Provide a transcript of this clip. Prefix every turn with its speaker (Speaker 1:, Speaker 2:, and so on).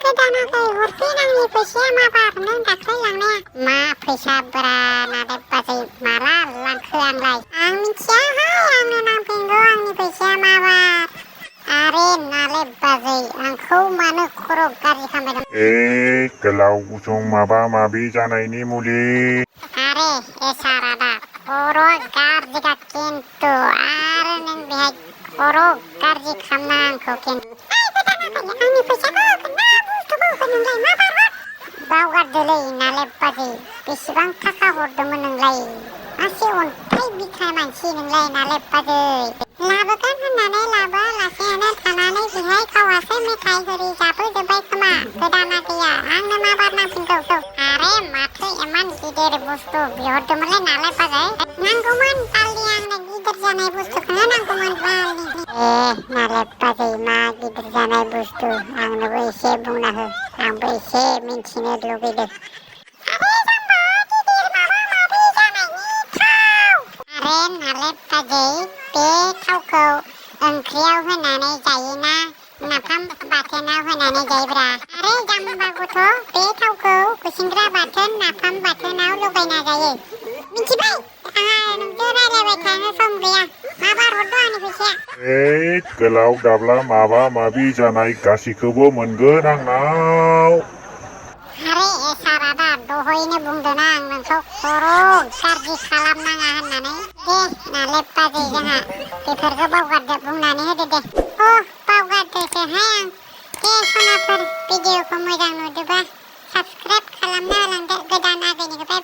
Speaker 1: गोदाना गाय हरफिन आंनि फैसाया मा बार नों दाख्लै लांनाया मा फैसा ब्रा नालाय बाजै माला लांखो आंलाय आं मिथियाहाय आंनो नांफिनगौ आंनि फैसाया मा बार आरे नालाय बाजै आंखौ मानो खर' गाज्रि खालामबाय दं
Speaker 2: गोलाव गुसुं माबा माबि जानायनि मुलि
Speaker 1: आरे एसारादा खर' गाज्रिखा खिन्थु आरो नों बेहाय खर' गाज्रि खालामना आंखौ खिन्थु आंनि फैसाखौ नोंलाय मा बार बावगारदोलै नालाय बाजै बेसेबां थाखा हरदोंमोन नोंलाय मासे अन्थाइ बिखा मानसि नोंलाय नालाय बाजै लाबोगोन होननानै लाबोआलासेनो थानानै बेहाय गावहासो मेथाइ होरि जाबोजोब्बाय खोमा गोदाना गैया आंनो मा बार नांफिनगौ आरे माथो इमान गिदिर बुस्थु बिहरदोंमोनलाय नालाय बाजै नांगौमोन बालि आंनो गिदिर जानाय बुस्थुखौनो नांगौमोन बालि नालाय बाजै मा गिदिर जानाय बुस्थु आंनोबो एसे बुंना हो आंबो एसे मिन्थिनो लुगैदों आरे जाम्बा गिदिर माबा माबि जानायनि थाव आरे नालाय बाजै बे थावखौ ओंख्रियाव होनानै जायोना नाफाम बाथोनाव होनानै जायोब्रा आरे जाम्बा गथ' बे थावखौ खुसेंग्रा बाथोन नाफाम बाथोनाव लगायना जायो मिथिबाय आंहा नोंजों रायलायबाय थानो सम गैया मा बार हरदो आंनि फैसाया
Speaker 2: गोलाव दाब्ला माबा माबि जानाय गासैखौबो मोनगोन आंनाव
Speaker 1: आरे एसारादा दहायनो बुंदोंना आं नोंखौ खर' गाज्रि खालामनाङा होननानै दे नालाय बाजै जोंहा बेफोरखौ बावगारदो बुंनानै होदो दे बावगारदोसोहाय आं दे सनाफोर भिडिअखौ मोजां नुदोबा साबस्क्राइब खालामना होलांदो गोदान आगैनिखौ बाय बाय